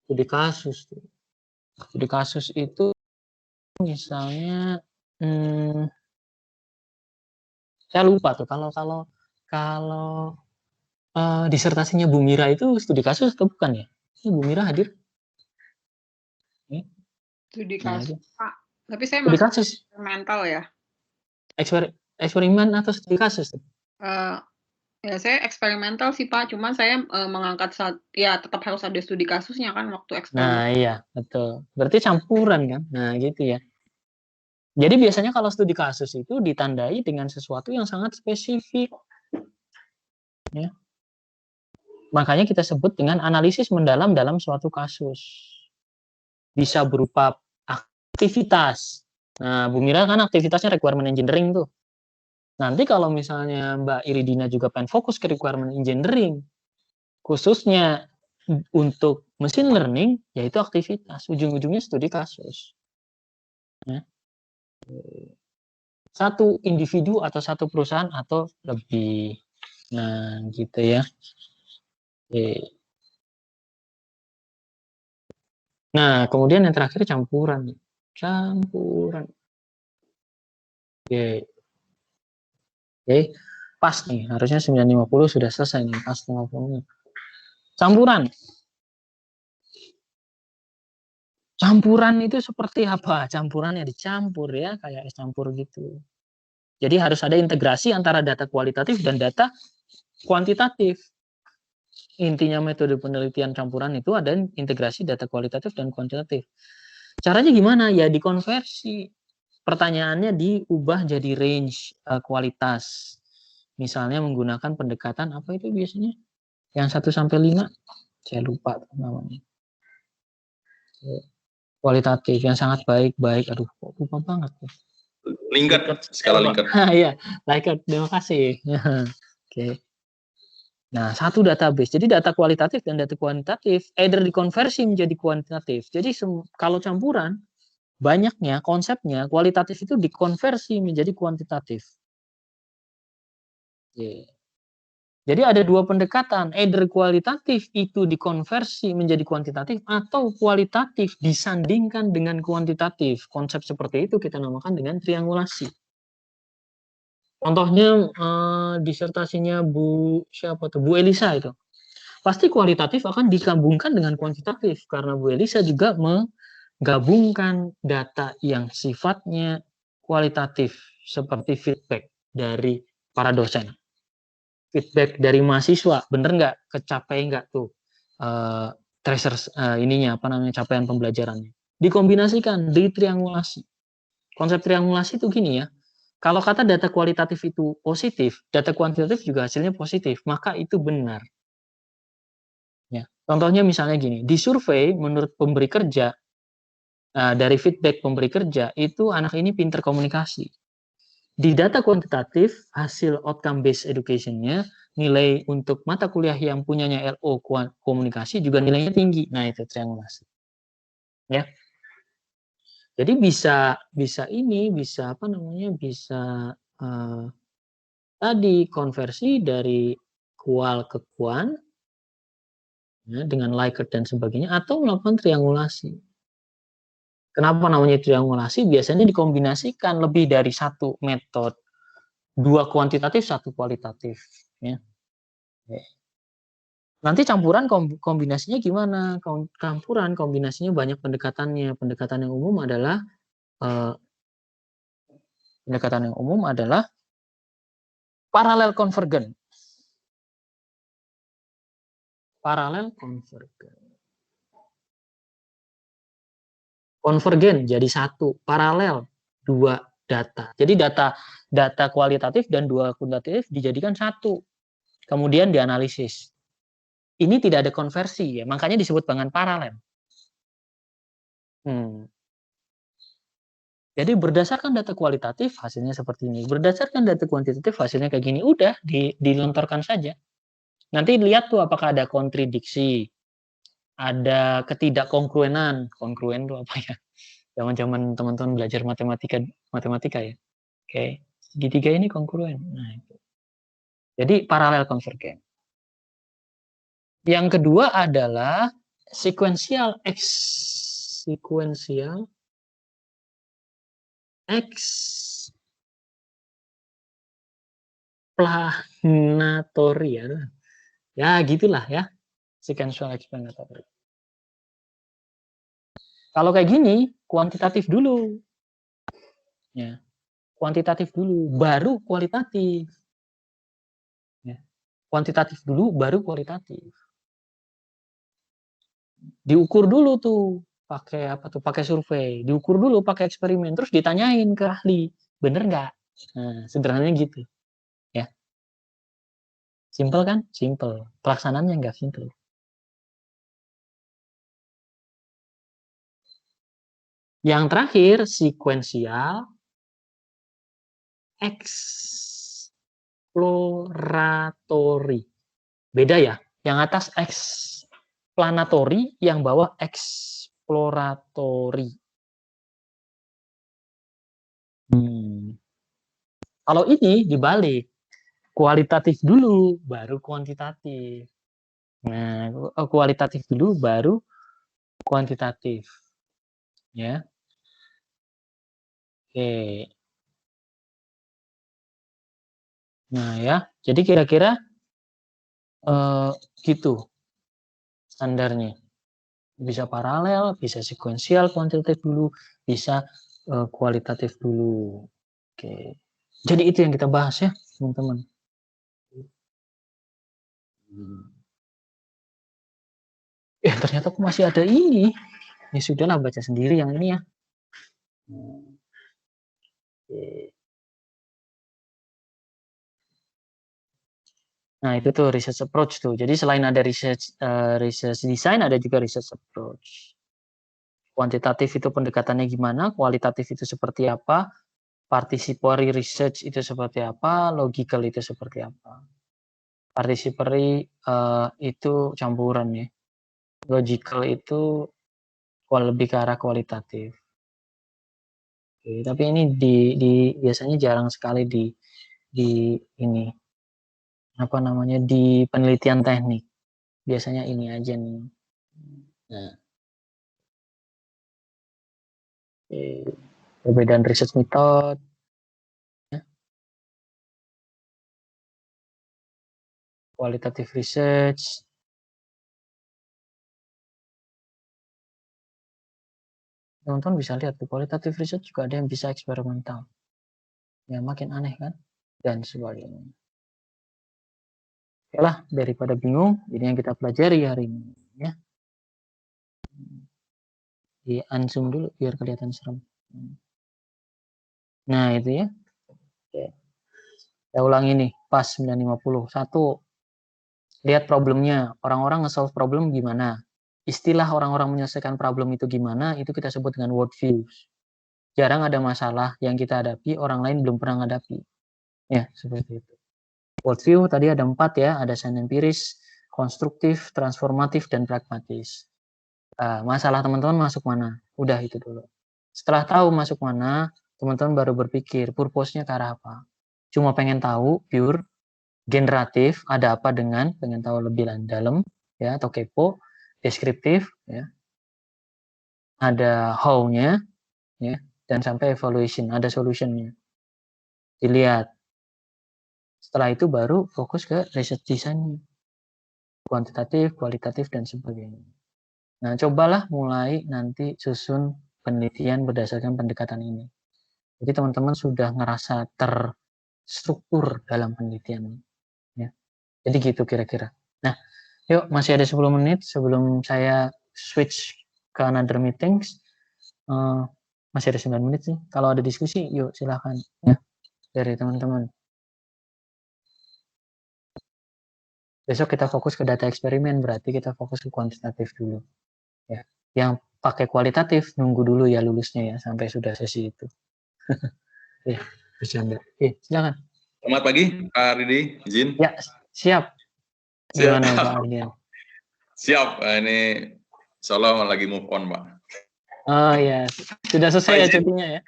Studi kasus. Studi kasus itu misalnya, saya lupa tuh kalau disertasinya Bu Mira itu studi kasus atau bukan ya? Bu Mira hadir? Studi Nah, kasus, Pak. Tapi saya studi masuk kasus. eksperimental ya. Eksperimen atau studi kasus? Ya saya eksperimental sih Pak, cuman saya mengangkat ya tetap harus ada studi kasusnya kan waktu eksperimen. Nah iya betul, berarti campuran kan, nah gitu ya. Jadi biasanya kalau studi kasus itu ditandai dengan sesuatu yang sangat spesifik, ya. Makanya kita sebut dengan analisis mendalam dalam suatu kasus. Bisa berupa aktivitas. Nah Bu Mira kan aktivitasnya requirement engineering tuh. Nanti kalau misalnya Mbak Iridina juga pengen fokus ke requirement engineering, khususnya untuk machine learning, yaitu aktivitas. Ujung-ujungnya studi kasus. Ya. Satu individu atau satu perusahaan atau lebih. Nah, gitu ya. Oke. Nah, kemudian yang terakhir campuran. Campuran. Oke. Oke. Pas nih, harusnya 9.50 sudah selesai nih, pas 50 menit. Campuran. Campuran itu seperti apa? Campurannya dicampur ya, kayak es campur gitu. Jadi harus ada integrasi antara data kualitatif dan data kuantitatif. Intinya metode penelitian campuran itu ada integrasi data kualitatif dan kuantitatif. Caranya gimana? Ya dikonversi. Pertanyaannya diubah jadi range kualitas. Misalnya menggunakan pendekatan apa itu biasanya? Yang 1 sampai 5? Saya lupa namanya. Kualitatif yang sangat baik. Aduh, kok lupa banget. Likert, skala Likert. Iya, Likert. Terima kasih. Oke. Nah, satu database. Jadi data kualitatif dan data kuantitatif either dikonversi menjadi kuantitatif. Jadi kalau campuran, banyaknya konsepnya kualitatif itu dikonversi menjadi kuantitatif. Oke. Jadi ada dua pendekatan, either kualitatif itu dikonversi menjadi kuantitatif atau kualitatif disandingkan dengan kuantitatif. Konsep seperti itu kita namakan dengan triangulasi. Contohnya disertasinya Bu Elisa itu. Pasti kualitatif akan digabungkan dengan kuantitatif karena Bu Elisa juga menggabungkan data yang sifatnya kualitatif seperti feedback dari para dosen. Feedback dari mahasiswa, bener nggak, kecapai nggak tuh capaian pembelajarannya, dikombinasikan di triangulasi. Konsep triangulasi itu gini ya, kalau kata data kualitatif itu positif, data kuantitatif juga hasilnya positif, maka itu benar. Ya, contohnya misalnya gini, di survei menurut pemberi kerja, dari feedback pemberi kerja itu anak ini pinter komunikasi. Di data kuantitatif, hasil outcome based education-nya, nilai untuk mata kuliah yang punyanya LO komunikasi juga nilainya tinggi. Nah, itu triangulasi. Ya. Jadi bisa tadi konversi dari kual ke kuan ya, dengan Likert dan sebagainya, atau melakukan triangulasi. Kenapa namanya triangulasi? Biasanya dikombinasikan lebih dari satu metode, 2 kuantitatif, 1 kualitatif. Ya. Nanti campuran kombinasinya gimana? Campuran kombinasinya banyak pendekatannya. Pendekatan yang umum adalah paralel konvergen. Paralel konvergen. Konvergen jadi satu, paralel 2 data. Jadi data kualitatif dan 2 kuantitatif dijadikan satu. Kemudian dianalisis. Ini tidak ada konversi ya, makanya disebut dengan paralel. Jadi berdasarkan data kualitatif hasilnya seperti ini. Berdasarkan data kuantitatif hasilnya kayak gini. Udah dilontarkan saja. Nanti lihat tuh apakah ada kontradiksi, ada ketidakkonkruenan. Kongruen itu apa ya? Zaman-zaman teman-teman belajar matematika ya. Oke, segitiga ini kongruen. Nah, itu. Jadi paralel konvergen. Yang kedua adalah sequential explanatory ya. Ya, gitulah ya. Sequential explanatory. Kalau kayak gini, kuantitatif dulu. Ya. Kuantitatif dulu, baru kualitatif. Ya. Kuantitatif dulu, baru kualitatif. Diukur dulu tuh, pakai survei. Diukur dulu pakai eksperimen, terus ditanyain ke ahli, bener nggak? Nah, sederhananya gitu. Ya. Simple kan? Simple. Pelaksanaannya nggak simple. Yang terakhir, sequential exploratory. Beda ya. Yang atas explanatory, yang bawah exploratory. Kalau ini dibalik. Kualitatif dulu, baru kuantitatif. Nah, kualitatif dulu, baru kuantitatif. Ya. Oke. Nah ya, jadi kira-kira gitu standarnya. Bisa paralel, bisa sekuensial kuantitatif dulu, bisa kualitatif dulu. Oke. Jadi itu yang kita bahas ya, teman-teman. Ternyata aku masih ada ini. Ya sudahlah, baca sendiri yang ini ya. Oke. Nah, itu tuh research approach tuh. Jadi selain ada research design, ada juga research approach. Kuantitatif itu pendekatannya gimana, kualitatif itu seperti apa, participatory research itu seperti apa, logical itu seperti apa. Participatory itu campuran ya. Logical itu lebih ke arah kualitatif. Oke, tapi ini biasanya jarang sekali di ini apa namanya di penelitian teknik. Biasanya ini aja nih. Nah, perbedaan research method, ya. Qualitative research, teman-teman bisa lihat di qualitative research juga ada yang bisa eksperimental. Ya makin aneh kan, dan sebagainya. Oke lah, daripada bingung, ini yang kita pelajari hari ini, ya. Di unzoom dulu biar kelihatan serem. Nah itu ya. Oke. Saya ulangi nih, pas 950. Satu, lihat problemnya. Orang-orang nge-solve problem gimana? Istilah orang-orang menyelesaikan problem itu gimana, itu kita sebut dengan worldviews. Jarang ada masalah yang kita hadapi, orang lain belum pernah hadapi. Ya, seperti itu. Worldview tadi ada 4 ya, ada sains empiris, konstruktif, transformatif, dan pragmatis. Masalah teman-teman masuk mana? Udah itu dulu. Setelah tahu masuk mana, teman-teman baru berpikir, purpose-nya ke arah apa? Cuma pengen tahu, pure, generatif, ada apa dengan, pengen tahu lebih dalam, ya, atau kepo, deskriptif, ya, ada how-nya, ya, dan sampai evaluation, ada solution-nya. Dilihat. Setelah itu baru fokus ke research design, kuantitatif, kualitatif, dan sebagainya. Nah, cobalah mulai nanti susun penelitian berdasarkan pendekatan ini. Jadi teman-teman sudah ngerasa terstruktur dalam penelitian. Ya. Jadi gitu kira-kira. Nah, yuk masih ada 10 menit sebelum saya switch ke another meetings. Masih ada 9 menit sih. Kalau ada diskusi, yuk silahkan ya dari teman-teman. Besok kita fokus ke data eksperimen, berarti kita fokus ke kuantitatif dulu. Ya. Yang pakai kualitatif, nunggu dulu ya lulusnya ya, sampai sudah sesi itu. Bercanda. Silakan. Selamat pagi, Pak Ridi, izin. Ya, siap. Gimana Pak Ardian? Siap, ini insya Allah lagi move on, Pak. Oh ya, sudah selesai ya cutinya ya?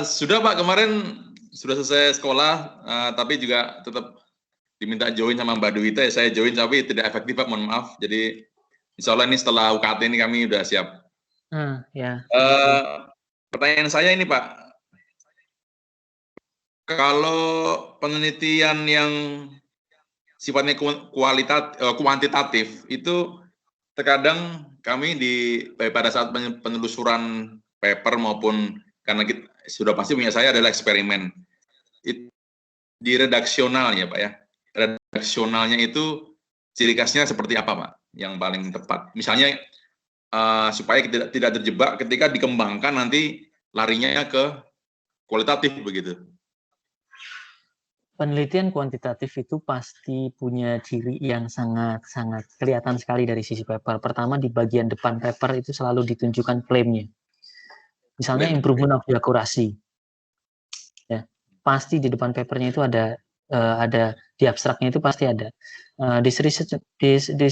Sudah Pak, kemarin sudah selesai sekolah, tapi juga tetap diminta join sama Mbak Duwita, ya saya join tapi tidak efektif Pak, mohon maaf. Jadi insya Allah ini setelah UKT ini kami sudah siap. Ya. Pertanyaan saya ini Pak, kalau penelitian yang sifatnya kuantitatif itu terkadang kami pada saat penelusuran paper maupun karena kita sudah pasti punya saya adalah eksperimen di redaksional ya Pak ya, redaksionalnya itu ciri khasnya seperti apa Pak yang paling tepat, misalnya supaya tidak terjebak ketika dikembangkan nanti larinya ke kualitatif begitu. Penelitian kuantitatif itu pasti punya ciri yang sangat kelihatan sekali dari sisi paper. Pertama, di bagian depan paper itu selalu ditunjukkan klaimnya. Misalnya improvement of the accuracy. Ya, pasti di depan papernya itu ada di abstraknya itu pasti ada. This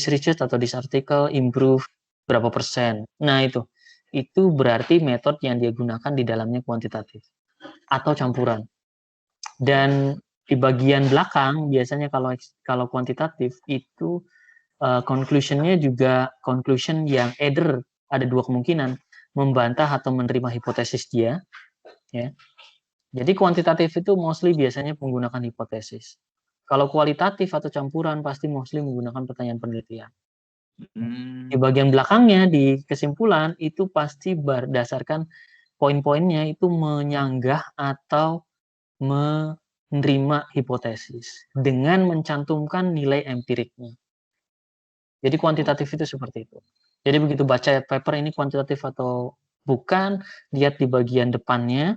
research atau this article improve berapa persen. Nah, itu berarti metode yang dia gunakan di dalamnya kuantitatif atau campuran. Dan di bagian belakang biasanya kalau kuantitatif itu conclusion-nya juga conclusion yang either ada dua kemungkinan, membantah atau menerima hipotesis dia, ya. Jadi kuantitatif itu mostly biasanya menggunakan hipotesis. Kalau kualitatif atau campuran pasti mostly menggunakan pertanyaan penelitian. Di bagian belakangnya di kesimpulan itu pasti berdasarkan poin-poinnya itu menyanggah atau menerima hipotesis dengan mencantumkan nilai empiriknya. Jadi kuantitatif itu seperti itu. Jadi begitu baca paper ini kuantitatif atau bukan, lihat di bagian depannya,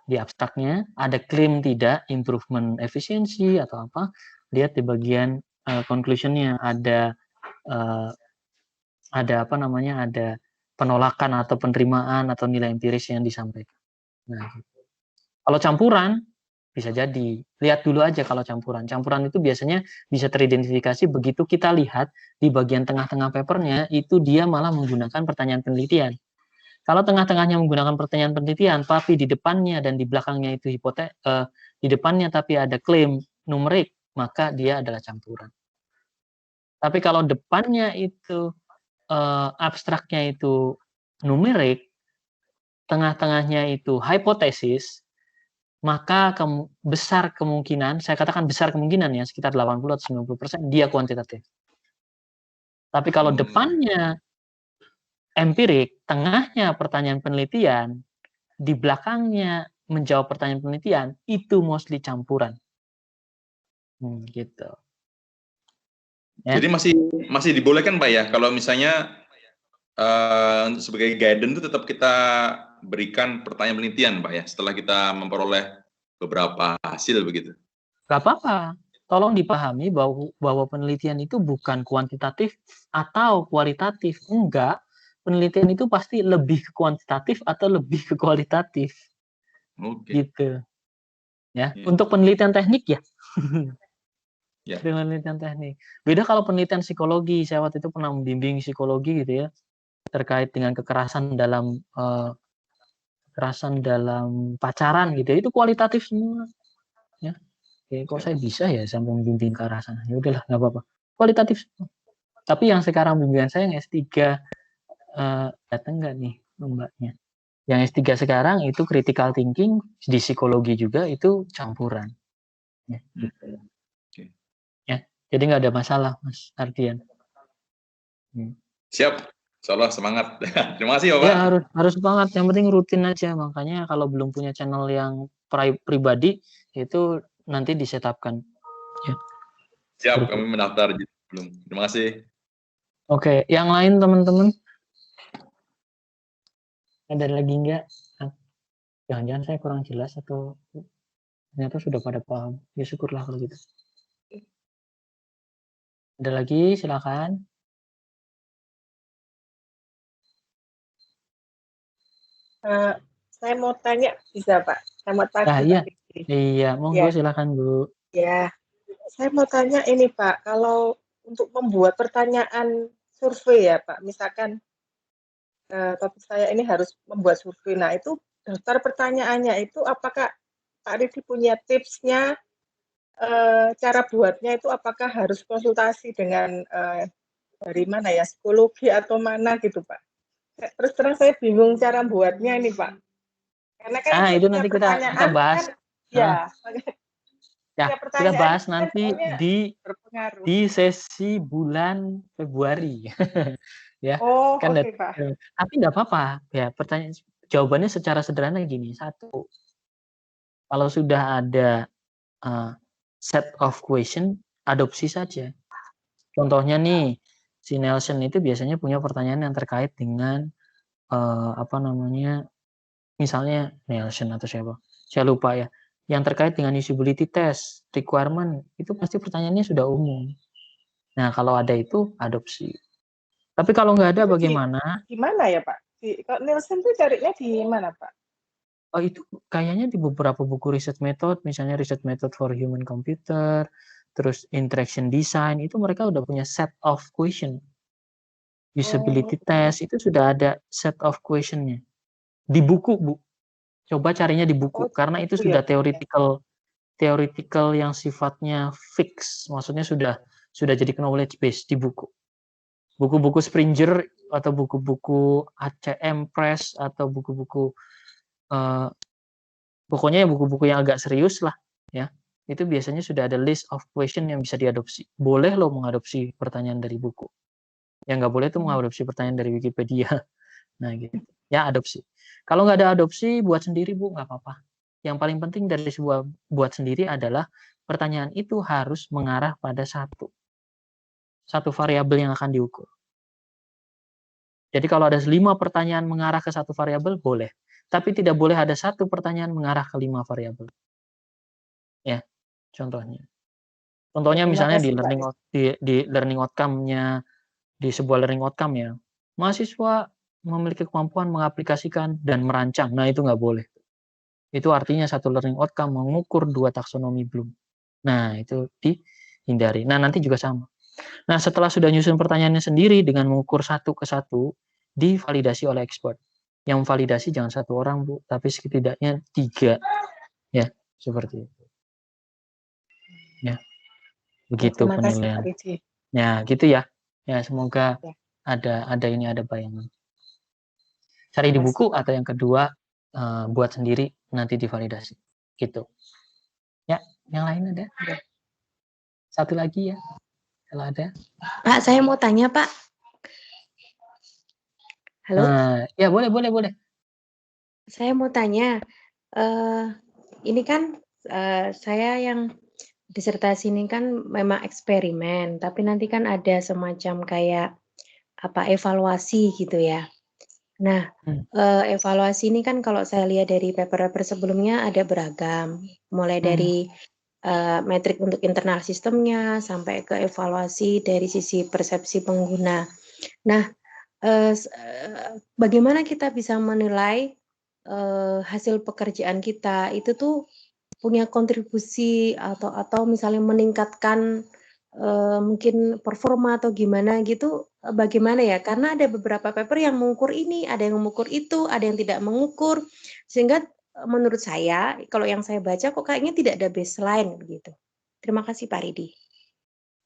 di abstraknya, ada klaim tidak, improvement efisiensi atau apa, lihat di bagian conclusion-nya, ada penolakan atau penerimaan atau nilai empiris yang disampaikan. Nah, kalau campuran, bisa jadi. Lihat dulu aja kalau campuran. Campuran itu biasanya bisa teridentifikasi begitu kita lihat di bagian tengah-tengah papernya, itu dia malah menggunakan pertanyaan penelitian. Kalau tengah-tengahnya menggunakan pertanyaan penelitian, tapi di depannya dan di belakangnya itu di depannya tapi ada klaim numerik, maka dia adalah campuran. Tapi kalau depannya itu abstraknya itu numerik, tengah-tengahnya itu hipotesis, maka besar kemungkinan, saya katakan besar kemungkinan ya, sekitar 80 atau 90% dia kuantitatif. Tapi kalau depannya empirik, tengahnya pertanyaan penelitian, di belakangnya menjawab pertanyaan penelitian, itu mostly campuran. Gitu. Ya. Jadi masih dibolehkan Pak ya, kalau misalnya sebagai guidance itu tetap kita berikan pertanyaan penelitian Pak ya, setelah kita memperoleh beberapa hasil begitu. Gak apa-apa. Tolong dipahami bahwa penelitian itu bukan kuantitatif atau kualitatif. Enggak. Penelitian itu pasti lebih ke kuantitatif atau lebih ke kualitatif. Gitu. Ya. Untuk penelitian teknik ya. Penelitian teknik. Beda kalau penelitian psikologi. Saya waktu itu pernah membimbing psikologi gitu ya. Terkait dengan kekerasan dalam pacaran gitu ya. Itu kualitatif semua. Ya. Kok saya bisa ya sampai membimbing ke arah sana? Ya udahlah, nggak apa-apa. Kualitatif. Tapi yang sekarang bimbingan saya yang S3 datang nggak nih mbaknya? Yang S3 sekarang itu critical thinking, di psikologi juga itu campuran. Ya, gitu. Ya, jadi nggak ada masalah, Mas Ardian. Siap, insyaallah semangat. Terima kasih Bapak. Ya harus semangat. Yang penting rutin aja. Makanya kalau belum punya channel yang pribadi itu nanti disetapkan. Ya. Siap, kami mendaftar belum. Terima kasih. Oke, yang lain teman-teman? Ada lagi enggak? Jangan-jangan saya kurang jelas atau ternyata sudah pada paham. Ya syukurlah kalau gitu. Ada lagi? Silakan. Saya mau tanya, bisa Pak? Selamat pagi. Nah, iya, monggo silakan Bu. Ya, saya mau tanya ini Pak, kalau untuk membuat pertanyaan survei ya Pak, misalkan topik saya ini harus membuat survei, nah itu daftar pertanyaannya itu apakah Pak Ridi punya tipsnya, cara buatnya itu apakah harus konsultasi dengan dari mana ya, psikologi atau mana gitu Pak? Terus terang saya bingung cara buatnya ini Pak. Karena kan itu nanti kita bahas. Kan, ya, kita bahas nanti di sesi bulan Februari. Ya, kan Pak. Tapi nggak apa-apa ya. Jawabannya secara sederhana gini. Satu, kalau sudah ada set of question, adopsi saja. Contohnya nih, si Nelson itu biasanya punya pertanyaan yang terkait dengan misalnya Nelson atau siapa, saya lupa ya, yang terkait dengan usability test, requirement, itu pasti pertanyaannya sudah umum. Nah, kalau ada itu, adopsi. Tapi kalau nggak ada, bagaimana? Gimana ya, Pak? Kalau Nelson itu carinya di mana, Pak? Oh, itu kayaknya di beberapa buku research method, misalnya research method for human computer, terus interaction design, itu mereka udah punya set of question. Usability test, itu sudah ada set of question-nya. Di buku, Bu. Coba carinya di buku, karena itu sudah theoretical yang sifatnya fix, maksudnya sudah jadi knowledge base di buku. Buku-buku Springer atau buku-buku ACM Press atau buku-buku pokoknya buku-buku yang agak serius lah ya, itu biasanya sudah ada list of question yang bisa diadopsi. Boleh lo mengadopsi pertanyaan dari buku, yang nggak boleh tuh mengadopsi pertanyaan dari Wikipedia. Nah gitu ya, adopsi. Kalau nggak ada adopsi, buat sendiri Bu, nggak apa-apa. Yang paling penting dari sebuah buat sendiri adalah pertanyaan itu harus mengarah pada satu variabel yang akan diukur. Jadi kalau ada 5 pertanyaan mengarah ke satu variabel, boleh. Tapi tidak boleh ada satu pertanyaan mengarah ke 5 variabel. Ya, contohnya. Contohnya misalnya di learning outcome-nya, di sebuah learning outcome ya, mahasiswa memiliki kemampuan mengaplikasikan dan merancang. Nah, itu nggak boleh. Itu artinya satu learning outcome mengukur 2 taksonomi Bloom. Nah, itu dihindari. Nah, nanti juga sama. Nah, setelah sudah nyusun pertanyaannya sendiri dengan mengukur satu ke satu, divalidasi oleh expert. Yang validasi jangan 1 orang, Bu, tapi setidaknya 3. Ya, seperti itu. Ya, begitu Terima kasih Pak penilaian. Ridi. Ya, gitu ya. Ya, semoga Ya. ada bayangan. Cari di Terima buku kasih, Pak. atau yang kedua buat sendiri nanti divalidasi. Gitu. Ya, yang lain ada? Satu lagi ya, kalau ada. Pak, saya mau tanya, Pak. Halo? Ya, boleh. Saya mau tanya, ini kan saya yang disertasi ini kan memang eksperimen, tapi nanti kan ada semacam kayak evaluasi gitu ya. Nah, evaluasi ini kan kalau saya lihat dari paper-paper sebelumnya ada beragam, mulai dari metrik untuk internal sistemnya sampai ke evaluasi dari sisi persepsi pengguna. Nah, bagaimana kita bisa menilai hasil pekerjaan kita itu tuh punya kontribusi atau misalnya meningkatkan mungkin performa atau gimana gitu, bagaimana ya? Karena ada beberapa paper yang mengukur ini, ada yang mengukur itu, ada yang tidak mengukur, sehingga menurut saya kalau yang saya baca kok kayaknya tidak ada baseline begitu. Terima kasih Pak Ridi.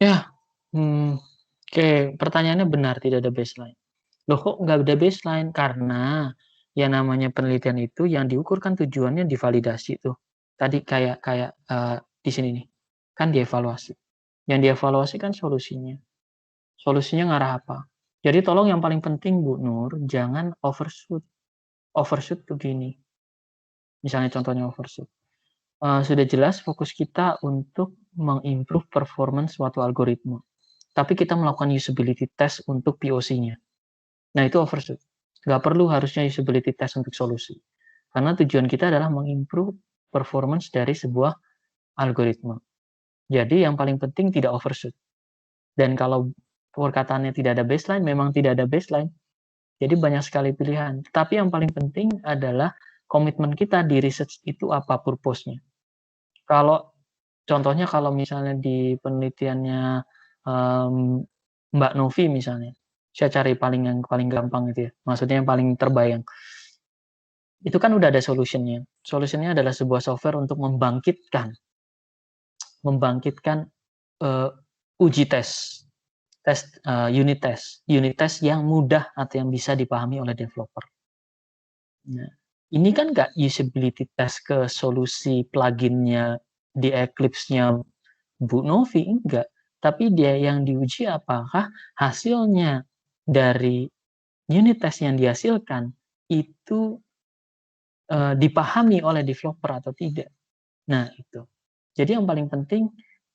Ya, oke, pertanyaannya benar, tidak ada baseline. Loh kok nggak ada baseline? Karena yang namanya penelitian itu yang diukur kan tujuannya divalidasi tuh. Tadi kayak di sini nih, kan dievaluasi. Yang dievaluasi kan solusinya. Solusinya ngarah apa? Jadi tolong yang paling penting Bu Nur, jangan overshoot. Overshoot begini. Misalnya contohnya overshoot. Sudah jelas fokus kita untuk mengimprove performance suatu algoritma. Tapi kita melakukan usability test untuk POC-nya. Nah, itu overshoot. Nggak perlu harusnya usability test untuk solusi. Karena tujuan kita adalah mengimprove performance dari sebuah algoritma. Jadi yang paling penting tidak overshoot. Dan kalau perkataannya tidak ada baseline, memang tidak ada baseline. Jadi banyak sekali pilihan. Tapi yang paling penting adalah komitmen kita di research itu apa purpose-nya. Kalau contohnya kalau misalnya di penelitiannya Mbak Novi misalnya, saya cari yang paling gampang gitu ya, maksudnya yang paling terbayang. Itu kan udah ada solutionnya. Solutionnya adalah sebuah software untuk membangkitkan uji tes unit test yang mudah atau yang bisa dipahami oleh developer. Nah, ini kan nggak usability test ke solusi pluginnya di Eclipse-nya Bu Novi, enggak. Tapi dia yang diuji apakah hasilnya dari unit test yang dihasilkan itu dipahami oleh developer atau tidak. Nah, itu. Jadi yang paling penting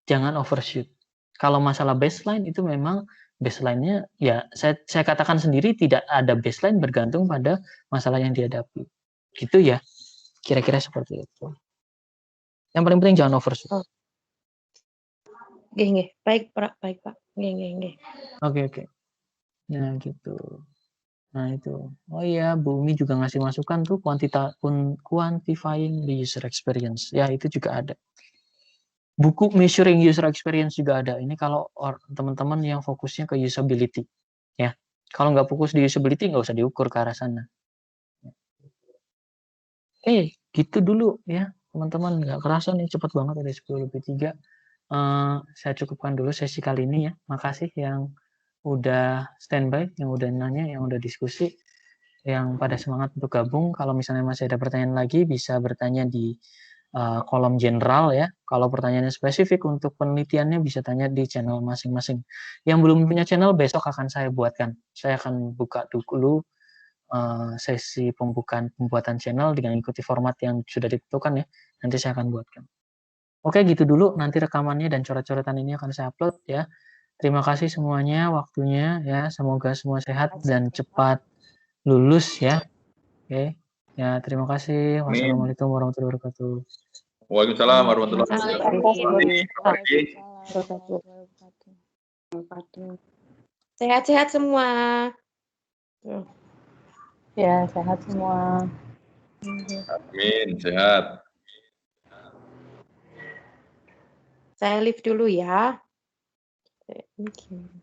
jangan overshoot. Kalau masalah baseline itu memang baseline-nya ya saya katakan sendiri tidak ada baseline bergantung pada masalah yang dihadapi. Gitu ya. Kira-kira seperti itu. Yang paling penting jangan overshoot. Oh. Nggih. Baik, Pak. Nggih. Oke. Nah, gitu. Nah, itu. Oh iya, Bu Umi juga ngasih masukan tuh quantifying the user experience. Ya, itu juga ada. Buku measuring user experience juga ada. Ini kalau teman-teman yang fokusnya ke usability. Ya. Kalau nggak fokus di usability, nggak usah diukur ke arah sana. Gitu dulu ya, teman-teman. Nggak kerasa nih, cepat banget, ada 10:03. Saya cukupkan dulu sesi kali ini ya. Makasih yang udah standby, yang udah nanya, yang udah diskusi, yang pada semangat untuk gabung. Kalau misalnya masih ada pertanyaan lagi, bisa bertanya di kolom general ya. Kalau pertanyaannya spesifik untuk penelitiannya, bisa tanya di channel masing-masing. Yang belum punya channel, besok akan saya buatkan. Saya akan buka dulu sesi pembuatan channel dengan ikuti format yang sudah ditentukan ya. Nanti saya akan buatkan. Oke, gitu dulu. Nanti rekamannya dan coret-coretan ini akan saya upload ya. Terima kasih semuanya waktunya ya. Semoga semua sehat dan cepat lulus ya. Oke. Ya, terima kasih. Wassalamualaikum warahmatullahi wabarakatuh. Waalaikumsalam warahmatullahi wabarakatuh. Sehat-sehat semua. Ya, sehat semua. Amin, sehat. Saya live dulu ya. Thank you.